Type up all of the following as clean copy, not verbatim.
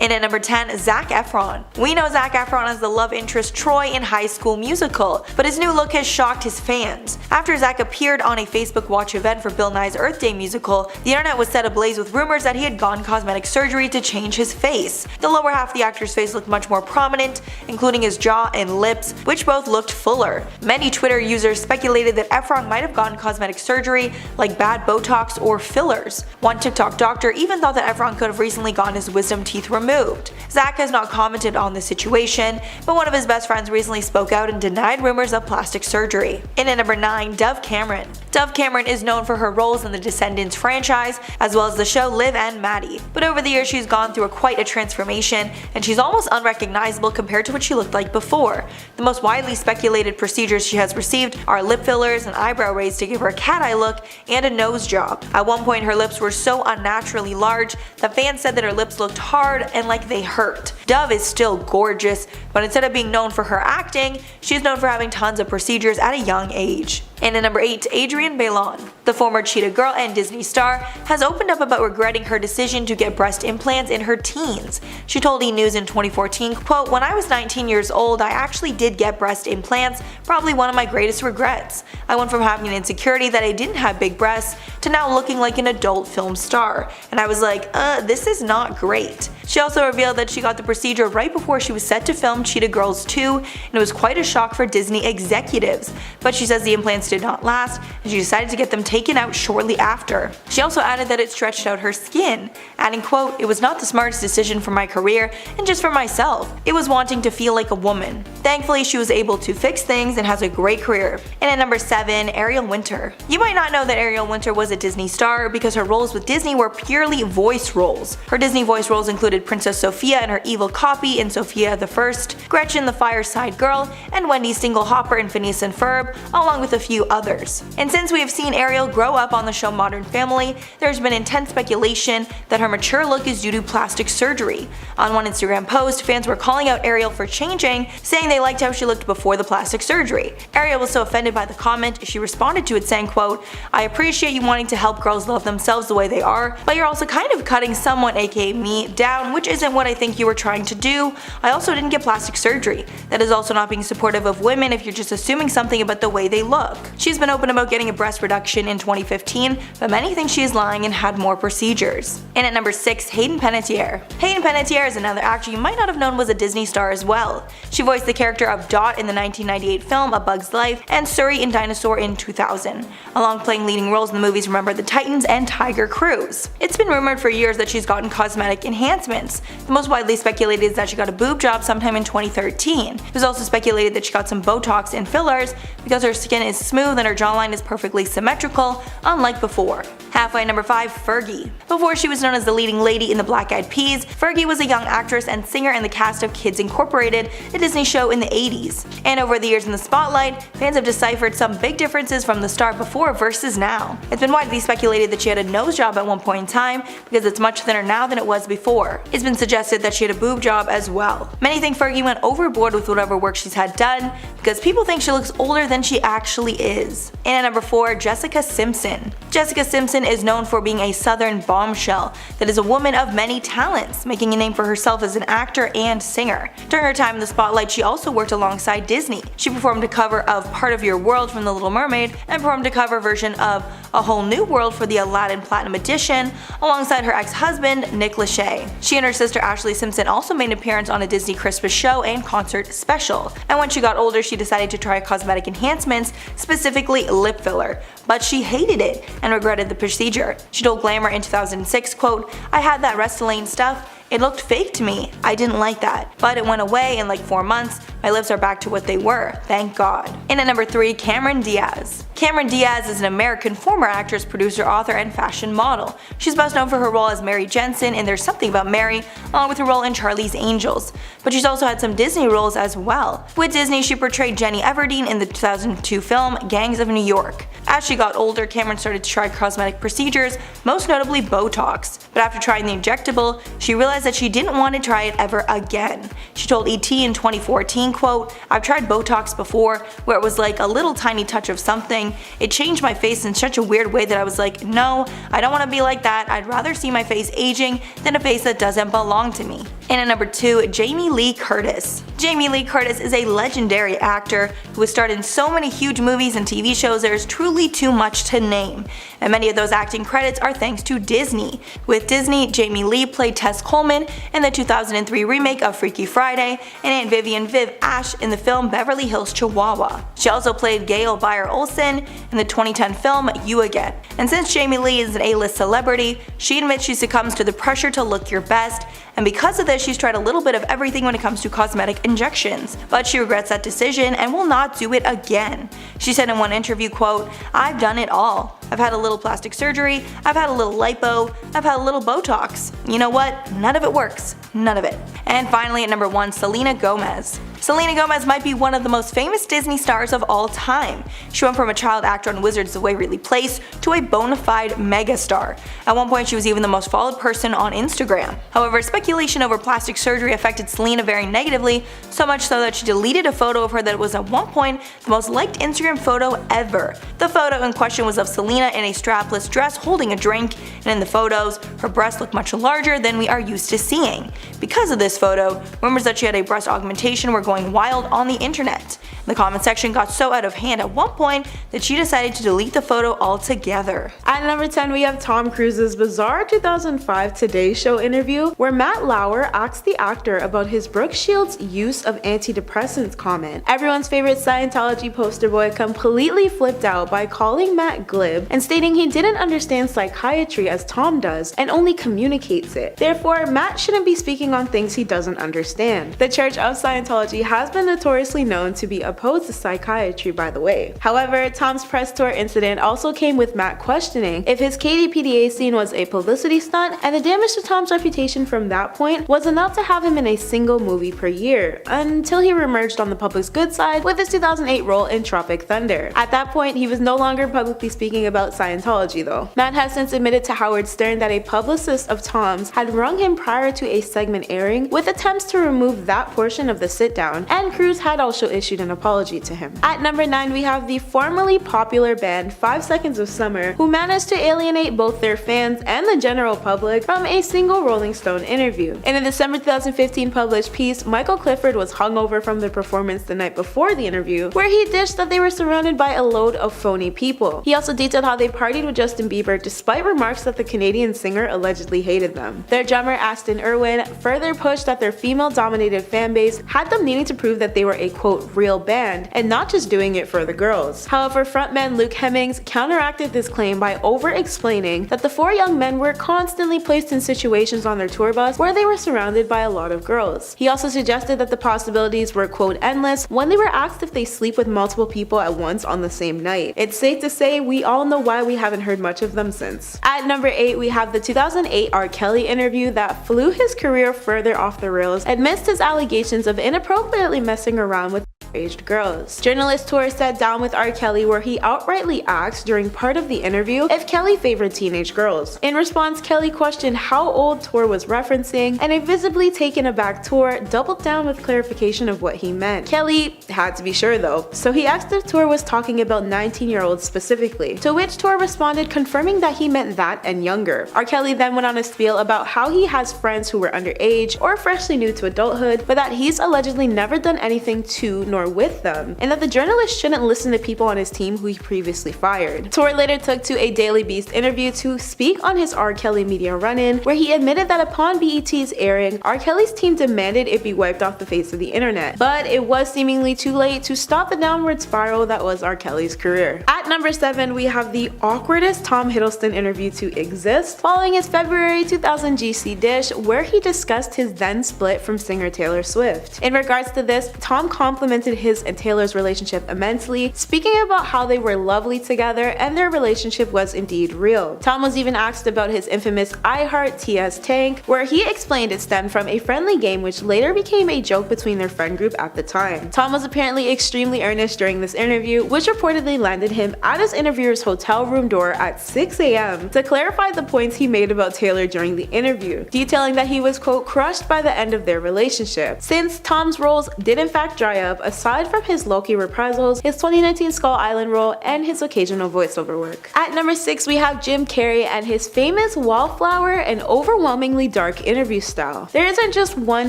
And at number 10, Zac Efron. We know Zac Efron as the love interest Troy in High School Musical, but his new look has shocked his fans. After Zac appeared on a Facebook Watch event for Bill Nye's Earth Day musical, the internet was set ablaze with rumors that he had gone cosmetic surgery to change his face. The lower half of the actor's face looked much more prominent, including his jaw and lips, which both looked fuller. Many Twitter users speculated that Efron might have gone cosmetic surgery, like bad Botox or fillers. One TikTok doctor even thought that Efron could have recently gotten his wisdom teeth removed. Zac has not commented on the situation, but one of his best friends recently spoke out and denied rumors of plastic surgery. And at number 9, Dove Cameron. Dove Cameron is known for her roles in the Descendants franchise, as well as the show Liv and Maddie. But over the years she's gone through quite a transformation, and she's almost unrecognizable compared to what she looked like before. The most widely speculated procedures she has received are lip fillers, and eyebrow raise to give her a cat eye look, and a nose job. At one point her lips were so unnaturally large that fans said that her lips looked hard and like they hurt. Dove is still gorgeous, but instead of being known for her acting, she's known for having tons of procedures at a young age. And at number 8, Adrienne Bailon. The former Cheetah Girl and Disney star has opened up about regretting her decision to get breast implants in her teens. She told E! News in 2014, quote, "When I was 19 years old, I actually did get breast implants, probably one of my greatest regrets. I went from having an insecurity that I didn't have big breasts to now looking like an adult film star. And I was like, this is not great." She also revealed that she got the procedure right before she was set to film Cheetah Girls 2, and it was quite a shock for Disney executives. But she says the implants did not last, and she decided to get them taken out shortly after. She also added that it stretched out her skin, adding, quote, "It was not the smartest decision for my career and just for myself. It was wanting to feel like a woman." Thankfully, she was able to fix things and has a great career. And at number 7, Ariel Winter. You might not know that Ariel Winter was a Disney star because her roles with Disney were purely voice roles. Her Disney voice roles included Princess Sophia and her evil copy in Sophia the First, Gretchen the Fireside Girl, and Wendy Stinglehopper in Phineas and Ferb, along with a few others. And since we have seen Ariel grow up on the show Modern Family, there's been intense speculation that her mature look is due to plastic surgery. On one Instagram post, fans were calling out Ariel for changing, saying they liked how she looked before the plastic surgery. Ariel was so offended by the comment, she responded to it saying, quote, "I appreciate you wanting to help girls love themselves the way they are, but you're also kind of cutting someone, aka me, down, which isn't what I think you were trying to do. I also didn't get plastic surgery. That is also not being supportive of women if you're just assuming something about the way they look." She's been open about getting a breast reduction in 2015, but many think she is lying and had more procedures. And at number 6, Hayden Panettiere. Hayden Panettiere is another actor you might not have known was a Disney star as well. She voiced the character of Dot in the 1998 film A Bug's Life and Suri in Dinosaur in 2000, along playing leading roles in the movies Remember the Titans and Tiger Cruise. It's been rumored for years that she's gotten cosmetic enhancements. The most widely speculated is that she got a boob job sometime in 2013. It was also speculated that she got some Botox and fillers because her skin is smooth and her jawline is perfectly symmetrical, unlike before. Halfway, number 5, Fergie. Before she was known as the leading lady in the Black Eyed Peas, Fergie was a young actress and singer in the cast of Kids Incorporated, a Disney show in the 80s. And over the years in the spotlight, fans have deciphered some big differences from the star before versus now. It's been widely speculated that she had a nose job at one point in time because it's much thinner now than it was before. It's been suggested that she had a boob job as well. Many think Fergie went overboard with whatever work she's had done because people think she looks older than she actually is. And at number 4, Jessica Simpson. Jessica Simpson is known for being a southern bombshell that is a woman of many talents, making a name for herself as an actor and singer. During her time in the spotlight, she also worked alongside Disney. She performed a cover of Part of Your World from The Little Mermaid and performed a cover version of A Whole New World for the Aladdin Platinum Edition alongside her ex-husband Nick Lachey. She and her sister Ashley Simpson also made an appearance on a Disney Christmas show and concert special. And when she got older, she decided to try cosmetic enhancements, specifically lip filler, but she hated it and regretted the procedure. She told Glamour in 2006, quote, "I had that Restylane stuff. It looked fake to me. I didn't like that. But it went away in like 4 months. My lips are back to what they were. Thank God." And at number 3, Cameron Diaz. Cameron Diaz is an American former actress, producer, author, and fashion model. She's best known for her role as Mary Jensen in There's Something About Mary, along with her role in Charlie's Angels. But she's also had some Disney roles as well. With Disney, she portrayed Jenny Everdeen in the 2002 film Gangs of New York. As she got older, Cameron started to try cosmetic procedures, most notably Botox. But after trying the injectable, she realized that she didn't want to try it ever again. She told ET in 2014, quote, "I've tried Botox before, where it was like a little tiny touch of something. It changed my face in such a weird way that I was like, no, I don't want to be like that. I'd rather see my face aging than a face that doesn't belong to me." And at number 2, Jamie Lee Curtis. Jamie Lee Curtis is a legendary actor who has starred in so many huge movies and TV shows there is truly too much to name. And many of those acting credits are thanks to Disney. With Disney, Jamie Lee played Tess Coleman in the 2003 remake of Freaky Friday and Aunt Vivian Viv Ash in the film Beverly Hills Chihuahua. She also played Gail Bayer Olsen in the 2010 film You Again. And since Jamie Lee is an A-list celebrity, she admits she succumbs to the pressure to look your best, and because of this she's tried a little bit of everything when it comes to cosmetic injections, but she regrets that decision and will not do it again. She said in one interview, quote, "I've done it all. I've had a little plastic surgery, I've had a little lipo, I've had a little Botox. You know what? None of it works. None of it." And finally at number 1, Selena Gomez. Selena Gomez might be one of the most famous Disney stars of all time. She went from a child actor on Wizards of Waverly Place to a bona fide megastar. At one point she was even the most followed person on Instagram. However, speculation over plastic surgery affected Selena very negatively, so much so that she deleted a photo of her that was at one point the most liked Instagram photo ever. The photo in question was of Selena in a strapless dress holding a drink, and in the photos, her breasts look much larger than we are used to seeing. Because of this photo, rumors that she had a breast augmentation were going wild on the internet. The comment section got so out of hand at one point that she decided to delete the photo altogether. At number 10 we have Tom Cruise's bizarre 2005 Today Show interview where Matt Lauer asked the actor about his Brooke Shields' use of antidepressants comment. Everyone's favorite Scientology poster boy completely flipped out by calling Matt glib and stating he didn't understand psychiatry as Tom does and only communicates it. Therefore, Matt shouldn't be speaking on things he doesn't understand. The Church of Scientology has been notoriously known to be opposed to psychiatry, by the way. However, Tom's press tour incident also came with Matt questioning if his KDPDA scene was a publicity stunt, and the damage to Tom's reputation from that point was enough to have him in a single movie per year, until he reemerged on the public's good side with his 2008 role in Tropic Thunder. At that point, he was no longer publicly speaking about Scientology though. Matt has since admitted to Howard Stern that a publicist of Tom's had rung him prior to a segment airing with attempts to remove that portion of the sit-down, and Cruise had also issued an apology to him. At number 9 we have the formerly popular band 5 Seconds of Summer, who managed to alienate both their fans and the general public from a single Rolling Stone interview. In a December 2015 published piece, Michael Clifford was hungover from the performance the night before the interview, where he dished that they were surrounded by a load of phony people. He also detailed how they partied with Justin Bieber despite remarks that the Canadian singer allegedly hated them. Their drummer Aston Irwin further pushed that their female-dominated fanbase had them needing to prove that they were a quote real band and not just doing it for the girls. However, frontman Luke Hemmings counteracted this claim by over-explaining that the 4 young men were constantly placed in situations on their tour bus where they were surrounded by a lot of girls. He also suggested that the possibilities were quote endless when they were asked if they sleep with multiple people at once on the same night. It's safe to say we all know why we haven't heard much of them since. At number 8 we have the 2008 R. Kelly interview that flew his career further off the rails amidst his allegations of inappropriately messing around with aged girls. Journalist Tour sat down with R. Kelly where he outrightly asked during part of the interview if Kelly favored teenage girls. In response, Kelly questioned how old Tour was referencing, and a visibly taken aback Tour doubled down with clarification of what he meant. Kelly had to be sure though, so he asked if Tour was talking about 19-year-olds specifically, to which Tour responded confirming that he meant that and younger. R. Kelly then went on a spiel about how he has friends who were underage or freshly new to adulthood, but that he's allegedly never done anything to nor with them, and that the journalist shouldn't listen to people on his team who he previously fired. Tour later took to a Daily Beast interview to speak on his R. Kelly media run-in, where he admitted that upon BET's airing, R. Kelly's team demanded it be wiped off the face of the internet, but it was seemingly too late to stop the downward spiral that was R. Kelly's career. At number 7 we have the awkwardest Tom Hiddleston interview to exist, following his February 2000 GC dish where he discussed his then split from singer Taylor Swift. In regards to this, Tom complimented his and Taylor's relationship immensely, speaking about how they were lovely together and their relationship was indeed real. Tom was even asked about his infamous I Heart TS tank, where he explained it stemmed from a friendly game which later became a joke between their friend group at the time. Tom was apparently extremely earnest during this interview, which reportedly landed him at his interviewer's hotel room door at 6 AM to clarify the points he made about Taylor during the interview, detailing that he was quote crushed by the end of their relationship. Since Tom's roles did in fact dry up, a aside from his Loki reprisals, his 2019 Skull Island role, and his occasional voiceover work. At number 6, we have Jim Carrey and his famous wallflower and overwhelmingly dark interview style. There isn't just one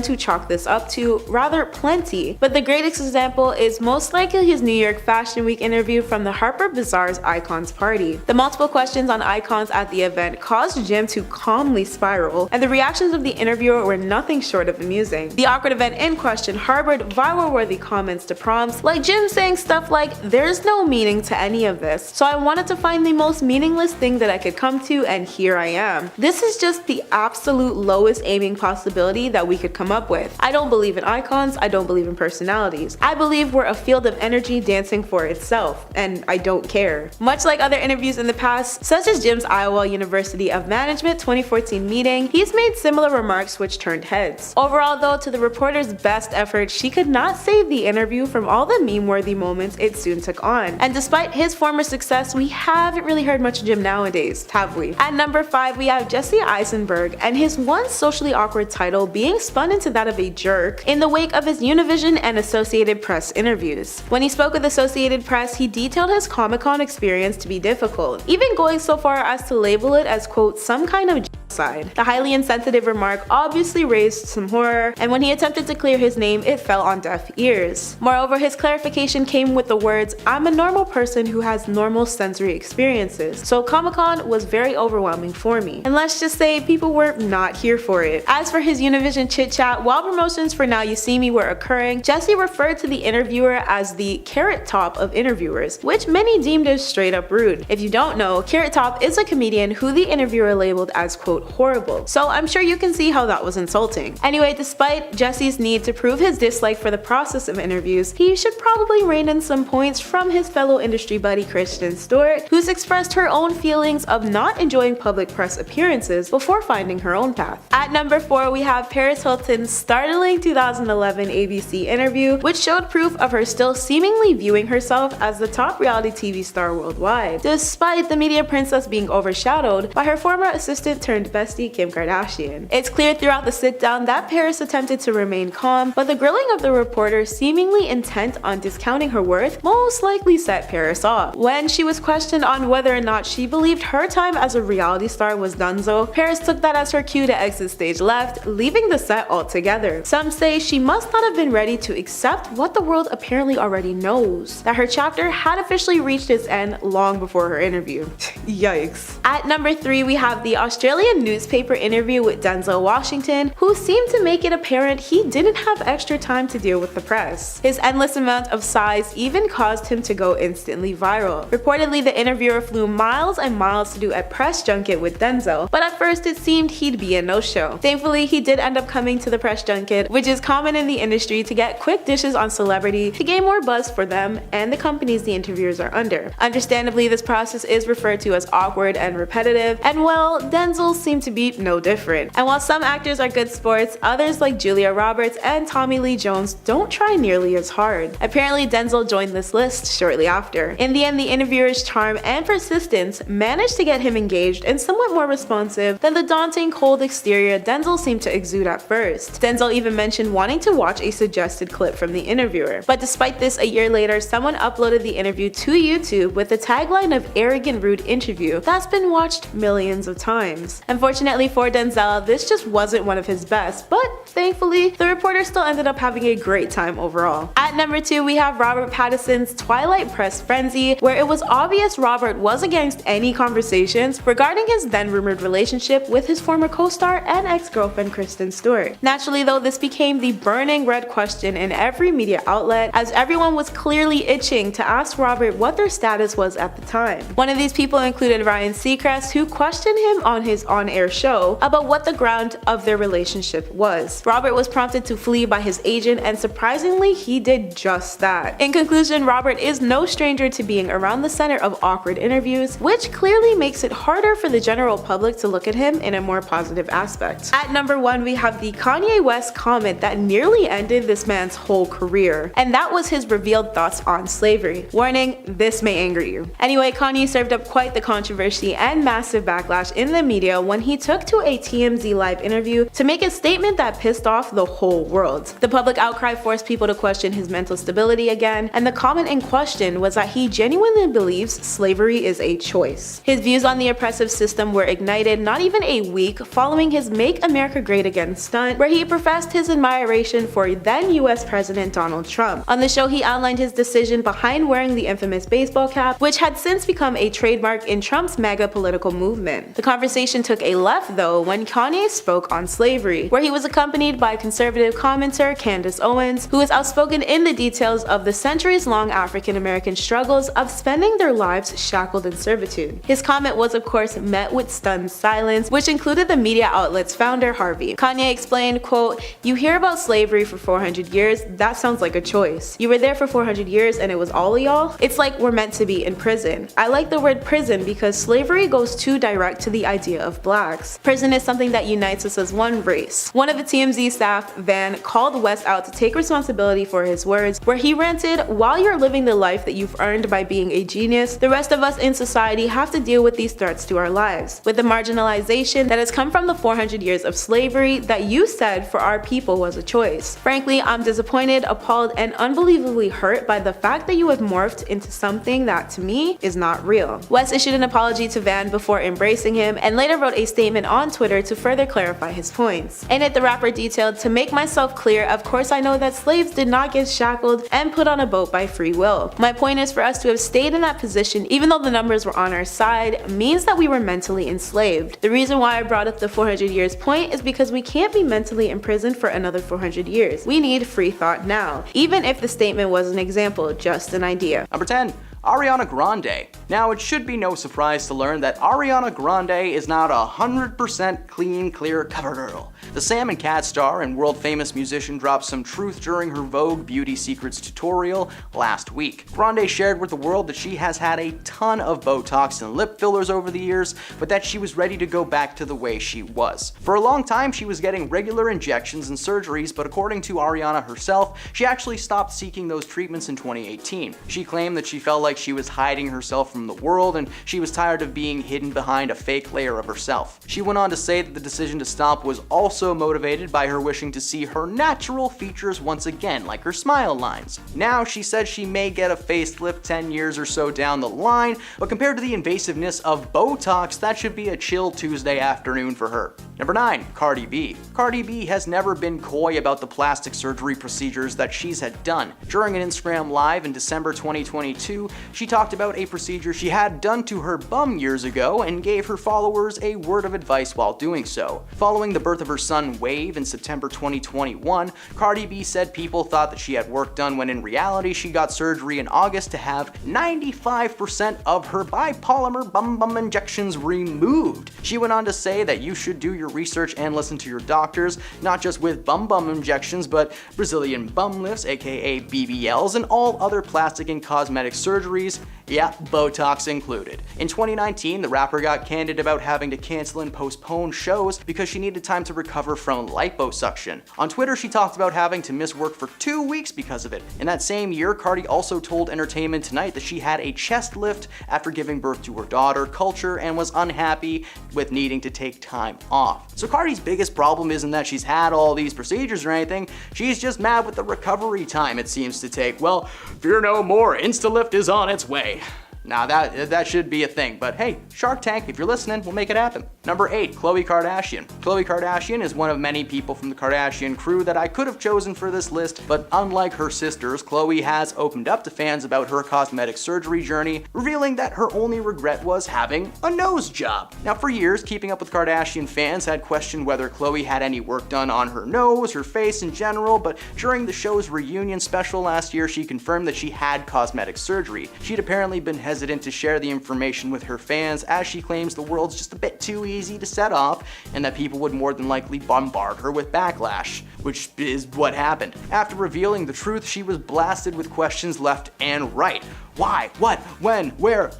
to chalk this up to, rather plenty, but the greatest example is most likely his New York Fashion Week interview from the Harper Bazaar's Icons party. The multiple questions on icons at the event caused Jim to calmly spiral, and the reactions of the interviewer were nothing short of amusing. The awkward event in question harbored viral-worthy comments to prompts, like Jim saying stuff like, "There's no meaning to any of this, so I wanted to find the most meaningless thing that I could come to, and here I am." This is just the absolute lowest aiming possibility that we could come up with. I don't believe in icons, I don't believe in personalities. I believe we're a field of energy dancing for itself, and I don't care. Much like other interviews in the past, such as Jim's Iowa University of Management 2014 meeting, he's made similar remarks which turned heads. Overall though, to the reporter's best effort, she could not save the interview from all the meme-worthy moments it soon took on. And despite his former success, we haven't really heard much of Jim nowadays, have we? At number 5, we have Jesse Eisenberg and his once socially awkward title being spun into that of a jerk in the wake of his Univision and Associated Press interviews. When he spoke with Associated Press, he detailed his Comic-Con experience to be difficult, even going so far as to label it as, quote, some kind of side. The highly insensitive remark obviously raised some horror, and when he attempted to clear his name, it fell on deaf ears. Moreover, his clarification came with the words, "I'm a normal person who has normal sensory experiences, so Comic-Con was very overwhelming for me." And let's just say people were not here for it. As for his Univision chit-chat, while promotions for Now You See Me were occurring, Jesse referred to the interviewer as the Carrot Top of interviewers, which many deemed as straight up rude. If you don't know, Carrot Top is a comedian who the interviewer labeled as, quote, horrible. So I'm sure you can see how that was insulting. Anyway, despite Jesse's need to prove his dislike for the process of interviews, he should probably rein in some points from his fellow industry buddy Kristen Stewart, who's expressed her own feelings of not enjoying public press appearances before finding her own path. At number 4, we have Paris Hilton's startling 2011 ABC interview, which showed proof of her still seemingly viewing herself as the top reality TV star worldwide, despite the media princess being overshadowed by her former assistant turned bestie Kim Kardashian. It's clear throughout the sit-down that Paris attempted to remain calm, but the grilling of the reporter, seemingly intent on discounting her worth, most likely set Paris off. When she was questioned on whether or not she believed her time as a reality star was donezo, Paris took that as her cue to exit stage left, leaving the set altogether. Some say she must not have been ready to accept what the world apparently already knows, that her chapter had officially reached its end long before her interview. Yikes. At number 3, we have the Australian newspaper interview with Denzel Washington, who seemed to make it apparent he didn't have extra time to deal with the press. His endless amount of sighs even caused him to go instantly viral. Reportedly, the interviewer flew miles and miles to do a press junket with Denzel, but at first it seemed he'd be a no-show. Thankfully, he did end up coming to the press junket, which is common in the industry to get quick dishes on celebrity to gain more buzz for them and the companies the interviewers are under. Understandably, this process is referred to as awkward and repetitive, and well, Denzel seemed to be no different. And while some actors are good sports, others like Julia Roberts and Tommy Lee Jones don't try nearly as hard. Apparently, Denzel joined this list shortly after. In the end, the interviewer's charm and persistence managed to get him engaged and somewhat more responsive than the daunting, cold exterior Denzel seemed to exude at first. Denzel even mentioned wanting to watch a suggested clip from the interviewer. But despite this, a year later, someone uploaded the interview to YouTube with the tagline of "arrogant rude interview" that's been watched millions of times. Unfortunately for Denzel, this just wasn't one of his best, but thankfully, the reporter still ended up having a great time overall. At number 2, we have Robert Pattinson's Twilight press frenzy, where it was obvious Robert was against any conversations regarding his then rumored relationship with his former co-star and ex-girlfriend Kristen Stewart. Naturally though, this became the burning red question in every media outlet, as everyone was clearly itching to ask Robert what their status was at the time. One of these people included Ryan Seacrest, who questioned him on his on-air show about what the ground of their relationship was. Robert was prompted to flee by his agent, and surprisingly, he did just that. In conclusion, Robert is no stranger to being around the center of awkward interviews, which clearly makes it harder for the general public to look at him in a more positive aspect. At number 1, we have the Kanye West comment that nearly ended this man's whole career, and that was his revealed thoughts on slavery. Warning, this may anger you. Anyway, Kanye served up quite the controversy and massive backlash in the media when he took to a TMZ live interview to make a statement that pissed off the whole world. The public outcry forced people to question his mental stability again, and the comment in question was that he genuinely believes slavery is a choice. His views on the oppressive system were ignited not even a week following his Make America Great Again stunt, where he professed his admiration for then US President Donald Trump. On the show, he outlined his decision behind wearing the infamous baseball cap, which had since become a trademark in Trump's MAGA political movement. The conversation took a left though when Kanye spoke on slavery, where he was accompanied by conservative commentator Candace Owens, who is outspoken in the details of the centuries-long African American struggles of spending their lives shackled in servitude. His comment was of course met with stunned silence, which included the media outlet's founder Harvey. Kanye explained, quote, "You hear about slavery for 400 years, that sounds like a choice. You were there for 400 years and it was all of y'all? It's like we're meant to be in prison. I like the word prison because slavery goes too direct to the idea of blacks. Prison is something that unites us as one race." One of the TMZ staff, Van, called West out to take responsibility for his words, where he ranted, "While you're living the life that you've earned by being a genius, the rest of us in society have to deal with these threats to our lives, with the marginalization that has come from the 400 years of slavery that you said for our people was a choice. Frankly, I'm disappointed, appalled, and unbelievably hurt by the fact that you have morphed into something that, to me, is not real." West issued an apology to Van before embracing him, and later wrote a statement on Twitter to further clarify his points. In it, the rapper detailed, "To make myself clear, of course I know that slaves did not get shackled and put on a boat by free will. My point is for us to have stayed in that position even though the numbers were on our side means that we were mentally enslaved. The reason why I brought up the 400 years point is because we can't be mentally imprisoned for another 400 years. We need free thought now, even if the statement was an example, just an idea." Number 10. Ariana Grande. Now, it should be no surprise to learn that Ariana Grande is not 100% clean, clear cover girl. The Sam and Cat star and world-famous musician dropped some truth during her Vogue Beauty Secrets tutorial last week. Grande shared with the world that she has had a ton of Botox and lip fillers over the years, but that she was ready to go back to the way she was. For a long time, she was getting regular injections and surgeries, but according to Ariana herself, she actually stopped seeking those treatments in 2018. She claimed that she felt like she was hiding herself from the world and she was tired of being hidden behind a fake layer of herself. She went on to say that the decision to stop was also motivated by her wishing to see her natural features once again, like her smile lines. Now she says she may get a facelift 10 years or so down the line, but compared to the invasiveness of Botox, that should be a chill Tuesday afternoon for her. Number 9. Cardi B. Cardi B has never been coy about the plastic surgery procedures that she's had done. During an Instagram Live in December 2022, she talked about a procedure she had done to her bum years ago and gave her followers a word of advice while doing so. Following the birth of her son Wave in September 2021, Cardi B said people thought that she had work done when in reality she got surgery in August to have 95% of her bipolymer bum injections removed. She went on to say that you should do your research and listen to your doctors, not just with bum injections, but Brazilian bum lifts, aka BBLs, and all other plastic and cosmetic surgeries, yeah, Botox included. In 2019, the rapper got candid about having to cancel and postpone shows because she needed time to recover from liposuction. On Twitter, she talked about having to miss work for 2 weeks because of it. In that same year, Cardi also told Entertainment Tonight that she had a chest lift after giving birth to her daughter, Culture, and was unhappy with needing to take time off. So Cardi's biggest problem isn't that she's had all these procedures or anything, she's just mad with the recovery time it seems to take. Well, fear no more, InstaLift is on its way. Now that should be a thing, but hey, Shark Tank, if you're listening, we'll make it happen. Number 8, Khloe Kardashian. Khloe Kardashian is one of many people from the Kardashian crew that I could have chosen for this list, but unlike her sisters, Khloe has opened up to fans about her cosmetic surgery journey, revealing that her only regret was having a nose job. Now for years, Keeping Up with Kardashian fans had questioned whether Khloe had any work done on her nose, her face in general, but during the show's reunion special last year, she confirmed that she had cosmetic surgery. She'd apparently been hesitant to share the information with her fans, as she claims the world's just a bit too easy to set off and that people would more than likely bombard her with backlash, which is what happened. After revealing the truth, she was blasted with questions left and right. Why? What? When? Where?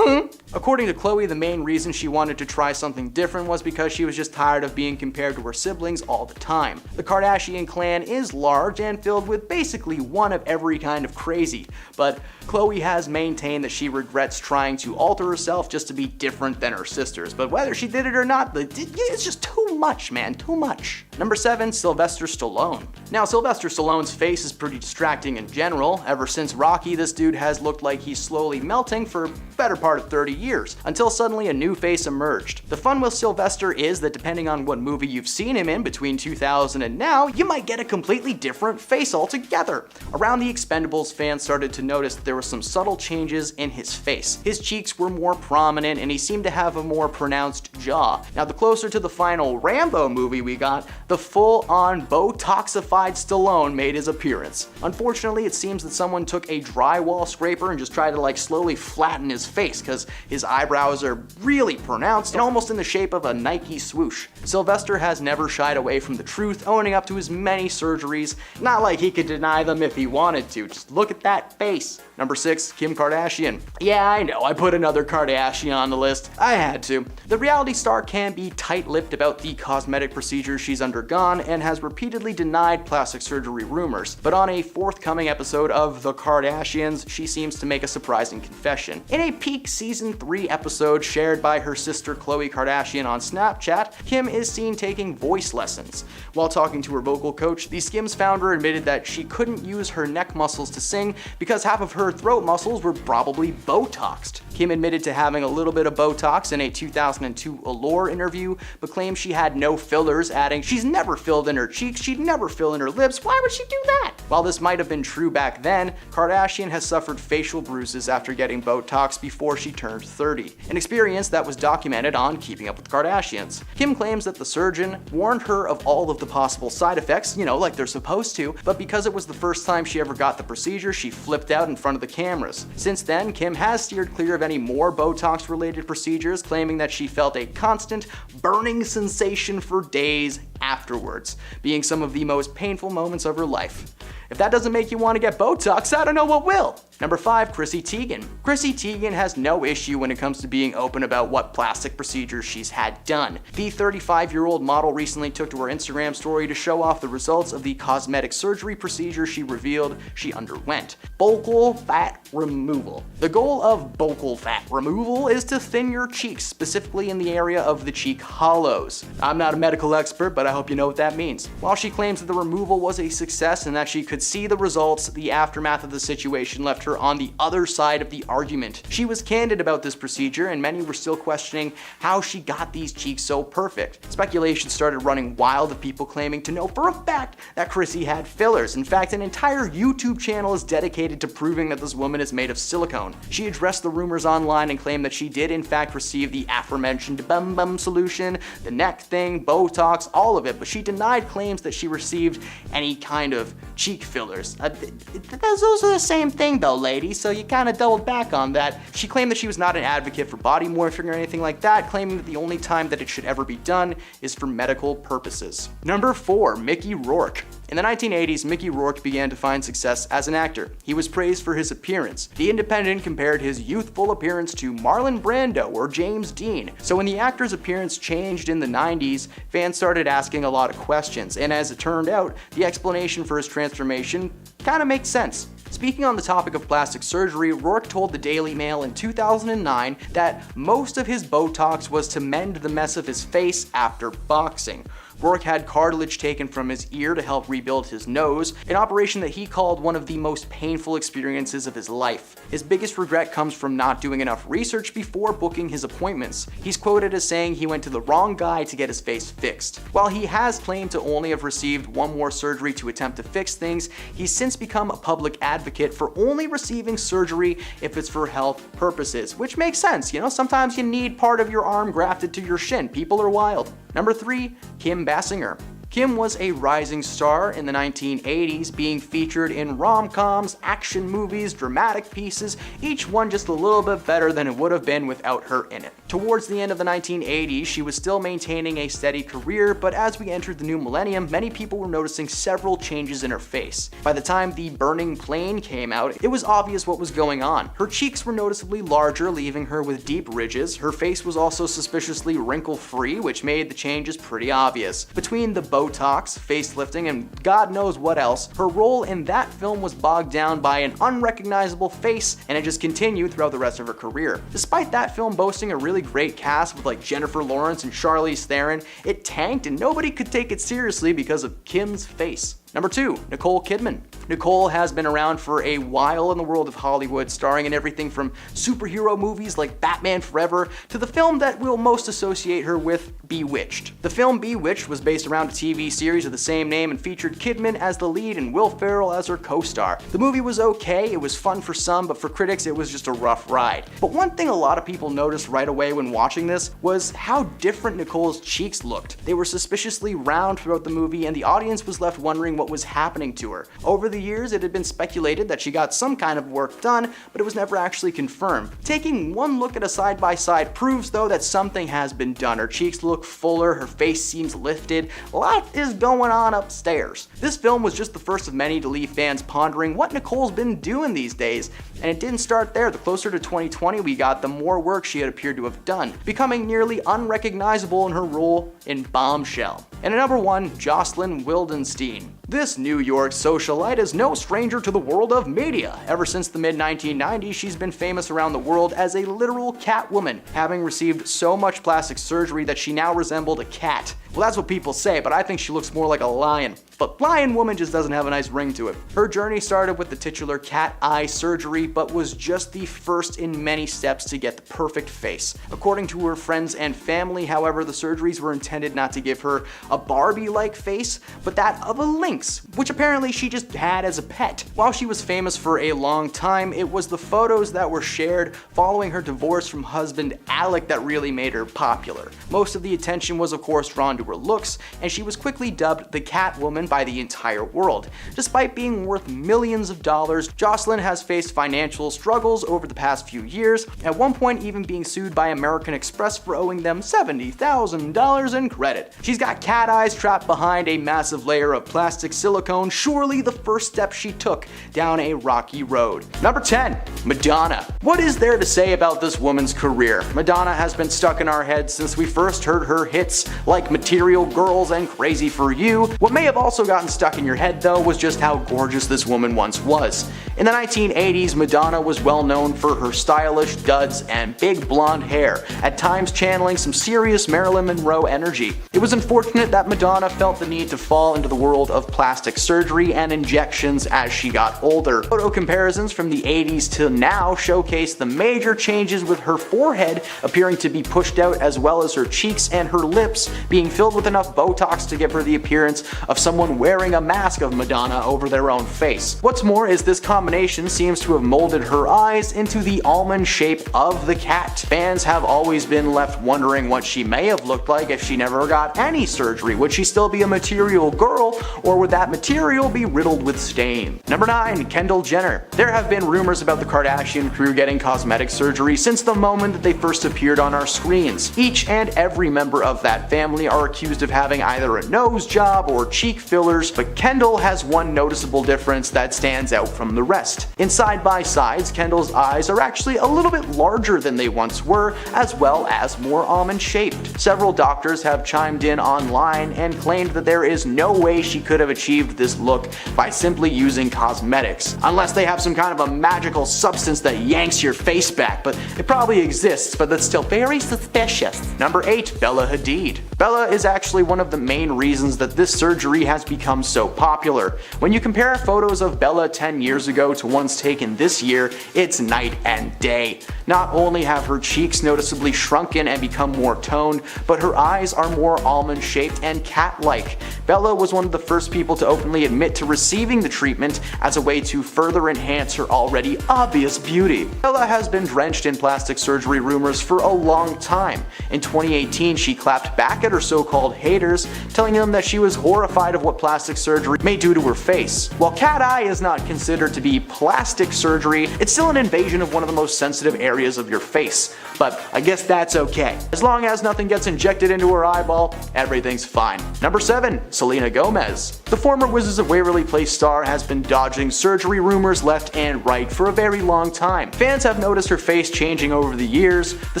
According to Khloe, the main reason she wanted to try something different was because she was just tired of being compared to her siblings all the time. The Kardashian clan is large and filled with basically one of every kind of crazy, but Khloe has maintained that she regrets trying to alter herself just to be different than her sisters. But whether she did it or not, it's just too much, man, too much. Number 7, Sylvester Stallone. Now, Sylvester Stallone's face is pretty distracting in general. Ever since Rocky, this dude has looked like he's slowly melting for better part of 30 years, until suddenly a new face emerged. The fun with Sylvester is that depending on what movie you've seen him in between 2000 and now, you might get a completely different face altogether. Around The Expendables, fans started to notice that there were some subtle changes in his face. His cheeks were more prominent and he seemed to have a more pronounced jaw. Now, the closer to the final Rambo movie we got, the full-on Botoxified Stallone made his appearance. Unfortunately, it seems that someone took a drywall scraper and just tried to slowly flatten his face, because his eyebrows are really pronounced and almost in the shape of a Nike swoosh. Sylvester has never shied away from the truth, owning up to his many surgeries. Not like he could deny them if he wanted to. Just look at that face. Number 6, Kim Kardashian. Yeah, I know, I put another Kardashian on the list. I had to. The reality star can be tight-lipped about the cosmetic procedures she's undergone and has repeatedly denied plastic surgery rumors. But on a forthcoming episode of The Kardashians, she seems to make a surprising confession. In a peak season 3 episode shared by her sister Khloe Kardashian on Snapchat, Kim is seen taking voice lessons. While talking to her vocal coach, the Skims founder admitted that she couldn't use her neck muscles to sing because half of her throat muscles were probably Botoxed. Kim admitted to having a little bit of Botox in a 2002 Allure interview, but claimed she had no fillers, adding she's never filled in her cheeks, she'd never fill in her lips, why would she do that? While this might have been true back then, Kardashian has suffered facial bruises after getting Botox before she turned 30, an experience that was documented on Keeping Up with the Kardashians. Kim claims that the surgeon warned her of all of the possible side effects, like they're supposed to, but because it was the first time she ever got the procedure, she flipped out in front of the cameras. Since then, Kim has steered clear of any more Botox-related procedures, claiming that she felt a constant burning sensation for days afterwards, being some of the most painful moments of her life. If that doesn't make you want to get Botox, I don't know what will. Number 5, Chrissy Teigen. Chrissy Teigen has no issue when it comes to being open about what plastic procedures she's had done. The 35-year-old model recently took to her Instagram story to show off the results of the cosmetic surgery procedure she revealed she underwent: buccal fat removal. The goal of buccal fat removal is to thin your cheeks, specifically in the area of the cheek hollows. I'm not a medical expert, but I hope you know what that means. While she claims that the removal was a success and that she could see the results, the aftermath of the situation left her on the other side of the argument. She was candid about this procedure, and many were still questioning how she got these cheeks so perfect. Speculation started running wild of people claiming to know for a fact that Chrissy had fillers. In fact, an entire YouTube channel is dedicated to proving that this woman is made of silicone. She addressed the rumors online and claimed that she did in fact receive the aforementioned bum solution, the neck thing, Botox, all of it, but she denied claims that she received any kind of cheek fillers. Those are the same thing though, lady, so you kind of doubled back on that. She claimed that she was not an advocate for body morphing or anything like that, claiming that the only time that it should ever be done is for medical purposes. Number 4, Mickey Rourke. In the 1980s, Mickey Rourke began to find success as an actor. He was praised for his appearance. The Independent compared his youthful appearance to Marlon Brando or James Dean. So when the actor's appearance changed in the 90s, fans started asking a lot of questions, and as it turned out, the explanation for his transformation kind of makes sense. Speaking on the topic of plastic surgery, Rourke told the Daily Mail in 2009 that most of his Botox was to mend the mess of his face after boxing. Rourke had cartilage taken from his ear to help rebuild his nose, an operation that he called one of the most painful experiences of his life. His biggest regret comes from not doing enough research before booking his appointments. He's quoted as saying he went to the wrong guy to get his face fixed. While he has claimed to only have received one more surgery to attempt to fix things, he's since become a public advocate for only receiving surgery if it's for health purposes, which makes sense. Sometimes you need part of your arm grafted to your shin. People are wild. Number 3, Kim Basinger. Kim was a rising star in the 1980s, being featured in rom-coms, action movies, dramatic pieces, each one just a little bit better than it would have been without her in it. Towards the end of the 1980s, she was still maintaining a steady career, but as we entered the new millennium, many people were noticing several changes in her face. By the time The Burning Plain came out, it was obvious what was going on. Her cheeks were noticeably larger, leaving her with deep ridges. Her face was also suspiciously wrinkle-free, which made the changes pretty obvious. Between the Botox, facelifting, and God knows what else, her role in that film was bogged down by an unrecognizable face, and it just continued throughout the rest of her career. Despite that film boasting a really great cast with like Jennifer Lawrence and Charlize Theron, it tanked and nobody could take it seriously because of Kim's face. Number 2, Nicole Kidman. Nicole has been around for a while in the world of Hollywood, starring in everything from superhero movies like Batman Forever to the film that we'll most associate her with, Bewitched. The film Bewitched was based around a TV series of the same name and featured Kidman as the lead and Will Ferrell as her co-star. The movie was okay, it was fun for some, but for critics it was just a rough ride. But one thing a lot of people noticed right away when watching this was how different Nicole's cheeks looked. They were suspiciously round throughout the movie, and the audience was left wondering what was happening to her. Over the years, it had been speculated that she got some kind of work done, but it was never actually confirmed. Taking one look at a side-by-side proves though that something has been done. Her cheeks look fuller, her face seems lifted, a lot is going on upstairs. This film was just the first of many to leave fans pondering what Nicole's been doing these days, and it didn't start there. The closer to 2020 we got, the more work she had appeared to have done, becoming nearly unrecognizable in her role in Bombshell. And at number 1, Jocelyn Wildenstein. This New York socialite is no stranger to the world of media. Ever since the mid-1990s, she's been famous around the world as a literal Catwoman, having received so much plastic surgery that she now resembled a cat. Well, that's what people say, but I think she looks more like a lion. But Lion Woman just doesn't have a nice ring to it. Her journey started with the titular cat eye surgery, but was just the first in many steps to get the perfect face. According to her friends and family, however, the surgeries were intended not to give her a Barbie-like face, but that of a lynx, which apparently she just had as a pet. While she was famous for a long time, it was the photos that were shared following her divorce from husband Alec that really made her popular. Most of the attention was of course drawn to her looks, and she was quickly dubbed the Catwoman by the entire world. Despite being worth millions of dollars, Jocelyn has faced financial struggles over the past few years, at one point even being sued by American Express for owing them $70,000 in credit. She's got cat eyes trapped behind a massive layer of plastic silicone, surely the first step she took down a rocky road. Number 10, Madonna. What is there to say about this woman's career? Madonna has been stuck in our heads since we first heard her hits like Material Girls and Crazy for You. What may have also gotten stuck in your head though was just how gorgeous this woman once was. In the 1980s, Madonna was well known for her stylish duds and big blonde hair, at times channeling some serious Marilyn Monroe energy. It was unfortunate that Madonna felt the need to fall into the world of plastic surgery and injections as she got older. Photo comparisons from the 80s to now showcase the major changes, with her forehead appearing to be pushed out, as well as her cheeks and her lips being filled with enough Botox to give her the appearance of someone wearing a mask of Madonna over their own face. What's more is this combination seems to have molded her eyes into the almond shape of the cat. Fans have always been left wondering what she may have looked like if she never got any surgery. Would she still be a material girl, or would that material be riddled with stain? Number 9, Kendall Jenner. There have been rumors about the Kardashian crew getting cosmetic surgery since the moment that they first appeared on our screens. Each and every member of that family are accused of having either a nose job or cheek fillers, but Kendall has one noticeable difference that stands out from the rest. In side-by-sides, Kendall's eyes are actually a little bit larger than they once were, as well as more almond-shaped. Several doctors have chimed in online and claimed that there is no way she could have achieved this look by simply using cosmetics, unless they have some kind of a magical substance that yanks your face back, but it probably exists, but that's still very suspicious. Number 8, Bella Hadid. Bella is actually one of the main reasons that this surgery has become so popular. When you compare photos of Bella 10 years ago to ones taken this year, it's night and day. Not only have her cheeks noticeably shrunken and become more toned, but her eyes are more almond-shaped and cat-like. Bella was one of the first people to openly admit to receiving the treatment as a way to further enhance her already obvious beauty. Bella has been drenched in plastic surgery rumors for a long time. In 2018, she clapped back back at her so-called haters, telling them that she was horrified of what plastic surgery may do to her face. While cat eye is not considered to be plastic surgery, it's still an invasion of one of the most sensitive areas of your face. But I guess that's okay. As long as nothing gets injected into her eyeball, everything's fine. Number 7. Selena Gomez. The former Wizards of Waverly Place star has been dodging surgery rumors left and right for a very long time. Fans have noticed her face changing over the years. The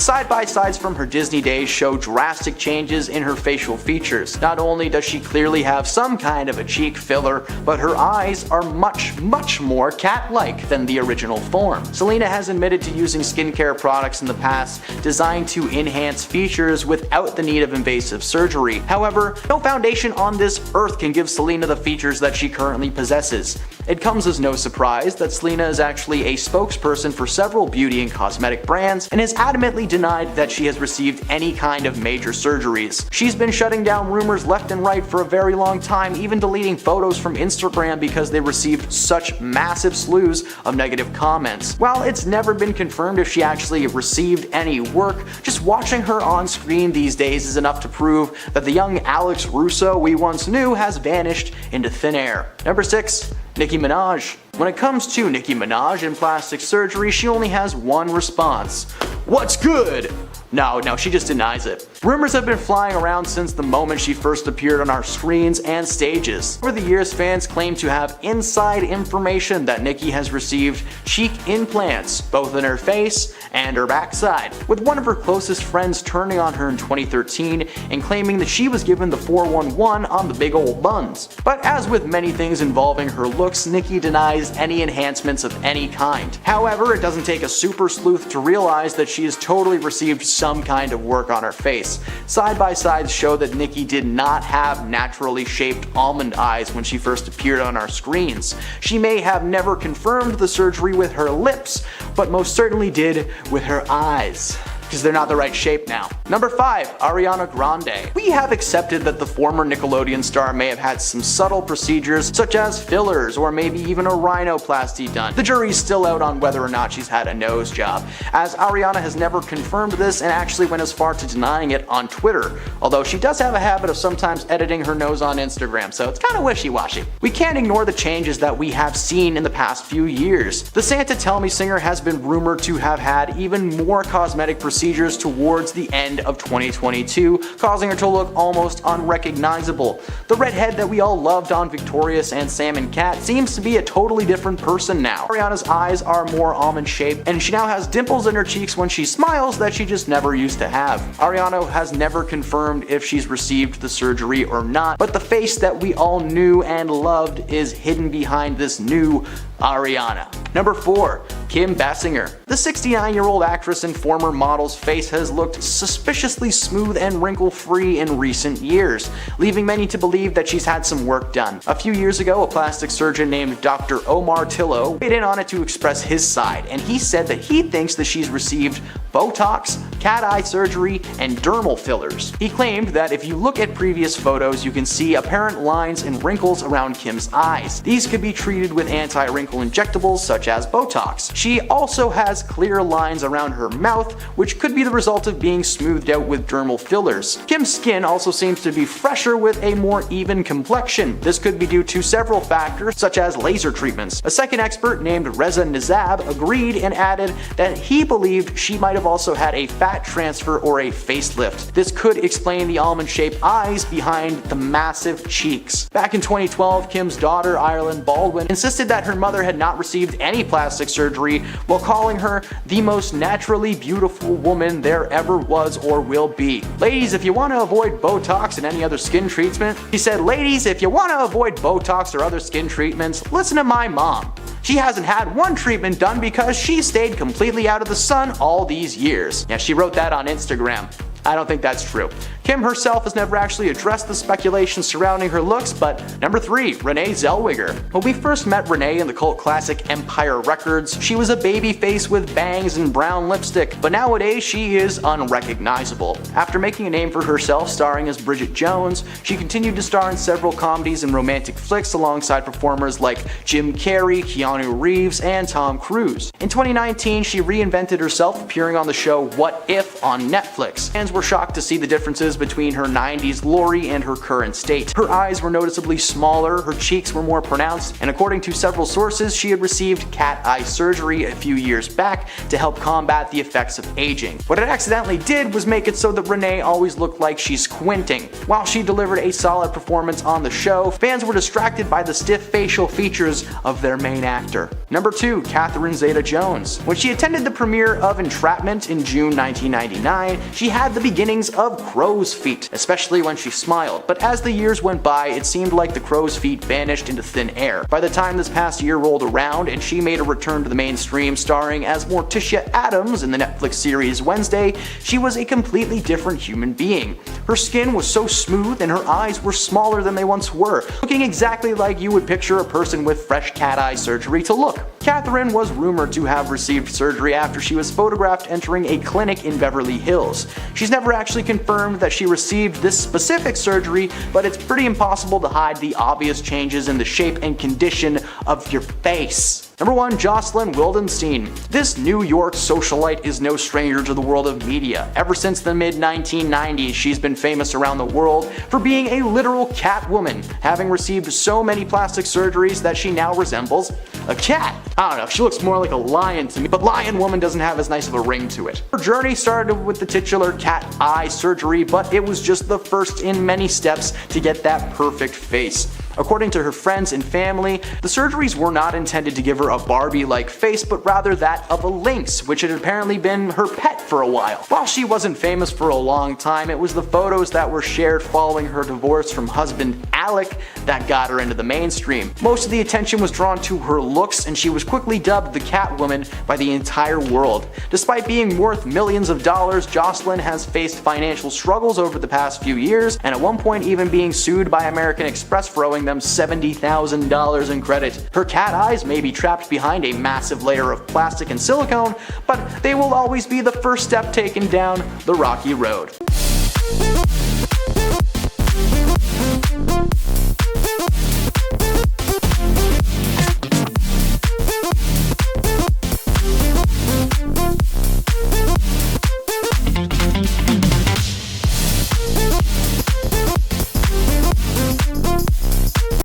side-by-sides from her Disney days show drastic changes in her facial features. Not only does she clearly have some kind of a cheek filler, but her eyes are much more cat-like than the original form. Selena has admitted to using skincare products in the past designed to enhance features without the need of invasive surgery. However, no foundation on this earth can give Selena the features that she currently possesses. It comes as no surprise that Selena is actually a spokesperson for several beauty and cosmetic brands and has adamantly denied that she has received any kind of major surgeries. She's been shutting down rumors left and right for a very long time, even deleting photos from Instagram because they received such massive slews of negative comments. While it's never been confirmed if she actually received any work, just watching her on screen these days is enough to prove that the young Alex Russo we once knew has vanished into thin air. Number 6. Nicki Minaj. When it comes to Nicki Minaj and plastic surgery, she only has one response. What's good? No, she just denies it. Rumors have been flying around since the moment she first appeared on our screens and stages. Over the years, fans claim to have inside information that Nicki has received cheek implants, both in her face and her backside, with one of her closest friends turning on her in 2013 and claiming that she was given the 411 on the big old buns. But as with many things involving her looks, Nicki denies any enhancements of any kind. However, it doesn't take a super sleuth to realize that she has totally received some kind of work on her face. Side-by-sides show that Nicki did not have naturally shaped almond eyes when she first appeared on our screens. She may have never confirmed the surgery with her lips, but most certainly did with her eyes, because they're not the right shape now. Number 5. Ariana Grande. We have accepted that the former Nickelodeon star may have had some subtle procedures such as fillers or maybe even a rhinoplasty done. The jury's still out on whether or not she's had a nose job, as Ariana has never confirmed this and actually went as far to denying it on Twitter, although she does have a habit of sometimes editing her nose on Instagram, so it's kinda wishy-washy. We can't ignore the changes that we have seen in the past few years. The Santa Tell Me singer has been rumored to have had even more cosmetic procedures towards the end of 2022, causing her to look almost unrecognizable. The redhead that we all loved on Victorious and Sam and Cat seems to be a totally different person now. Ariana's eyes are more almond shaped, and she now has dimples in her cheeks when she smiles that she just never used to have. Ariana has never confirmed if she's received the surgery or not, but the face that we all knew and loved is hidden behind this new Ariana. Number 4. Kim Basinger. The 69-year-old actress and former model's face has looked suspiciously smooth and wrinkle-free in recent years, leaving many to believe that she's had some work done. A few years ago, a plastic surgeon named Dr. Omar Tillo weighed in on it to express his side, and he said that he thinks that she's received Botox, cat eye surgery, and dermal fillers. He claimed that if you look at previous photos, you can see apparent lines and wrinkles around Kim's eyes. These could be treated with anti-wrinkle injectables such as Botox. She also has clear lines around her mouth, which could be the result of being smoothed out with dermal fillers. Kim's skin also seems to be fresher with a more even complexion. This could be due to several factors, such as laser treatments. A second expert named Reza Nizab agreed and added that he believed she might have also had a fat transfer or a facelift. This could explain the almond-shaped eyes behind the massive cheeks. Back in 2012, Kim's daughter, Ireland Baldwin, insisted that her mother had not received any plastic surgery, while calling her the most naturally beautiful woman there ever was or will be. Ladies, if you want to avoid Botox and any other skin treatment, he said, ladies, if you want to avoid Botox or other skin treatments, listen to my mom. She hasn't had one treatment done because she stayed completely out of the sun all these years. Yeah, she wrote that on Instagram. I don't think that's true. Kim herself has never actually addressed the speculation surrounding her looks, but number 3, Renee Zellweger. When we first met Renee in the cult classic Empire Records, she was a baby face with bangs and brown lipstick, but nowadays she is unrecognizable. After making a name for herself starring as Bridget Jones, she continued to star in several comedies and romantic flicks alongside performers like Jim Carrey, Keanu Reeves, and Tom Cruise. In 2019, she reinvented herself, appearing on the show What If on Netflix. Fans were shocked to see the differences between her 90s Lori and her current state. Her eyes were noticeably smaller, her cheeks were more pronounced, and according to several sources, she had received cat eye surgery a few years back to help combat the effects of aging. What it accidentally did was make it so that Renee always looked like she's squinting. While she delivered a solid performance on the show, fans were distracted by the stiff facial features of their main actor. Number 2. Catherine Zeta-Jones. When she attended the premiere of Entrapment in June 1999, she had the beginnings of crow's feet, especially when she smiled, but as the years went by, it seemed like the crow's feet vanished into thin air. By the time this past year rolled around and she made a return to the mainstream starring as Morticia Addams in the Netflix series Wednesday, she was a completely different human being. Her skin was so smooth and her eyes were smaller than they once were, looking exactly like you would picture a person with fresh cat eye surgery to look. Catherine was rumored to have received surgery after she was photographed entering a clinic in Beverly Hills. She's never actually confirmed that she received this specific surgery, but it's pretty impossible to hide the obvious changes in the shape and condition of your face. Number 1. Jocelyn Wildenstein. This New York socialite is no stranger to the world of media. Ever since the mid-1990s, she's been famous around the world for being a literal cat woman, having received so many plastic surgeries that she now resembles a cat. I don't know, she looks more like a lion to me, but lion woman doesn't have as nice of a ring to it. Her journey started with the titular cat eye surgery, but it was just the first in many steps to get that perfect face. According to her friends and family, the surgeries were not intended to give her a Barbie-like face, but rather that of a lynx, which had apparently been her pet for a while. While she wasn't famous for a long time, it was the photos that were shared following her divorce from husband Alec that got her into the mainstream. Most of the attention was drawn to her looks, and she was quickly dubbed the Catwoman by the entire world. Despite being worth millions of dollars, Jocelyn has faced financial struggles over the past few years, and at one point even being sued by American Express for owing them $70,000 in credit. Her cat eyes may be trapped behind a massive layer of plastic and silicone, but they will always be the first step taken down the rocky road.